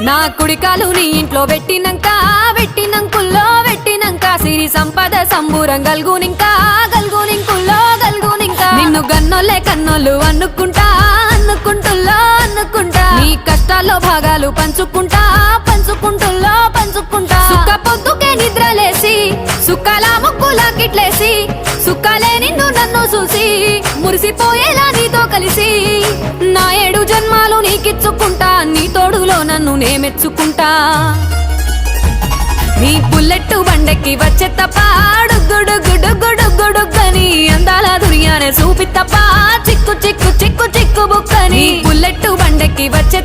నా కుడికాలు నీ ఇంట్లో పెట్టినంకుల్లో పెట్టినంక సిరి సంపద సంబూరం గల్గునింకా నిన్ను గన్నోళ్ళే కన్నోళ్ళు అనుకుంటా నీ కష్టాల్లో భాగాలు పంచుకుంటా సుక్క పొద్దుకే నిద్రలేసి సుక్కల ముక్కులా కిట్లేసి సుక్కలే నిన్ను నన్ను చూసి మురిసిపోయేలా నీతో కలిసి నా 7 జన్మాలు నీకిచ్చుకుంటా నీ తోడులో నన్ను నేమెచ్చుకుంటా నీ బుల్లెట్టు బండెక్కి వచ్చే తప్ప డుగ్గుడుగ్గుడుగ్గుడుగ్గుడుగ్గని అందాల దునియానే చూపి తప్ప చిక్కు బుక్కని బుల్లెట్టు బండెక్కి వచ్చే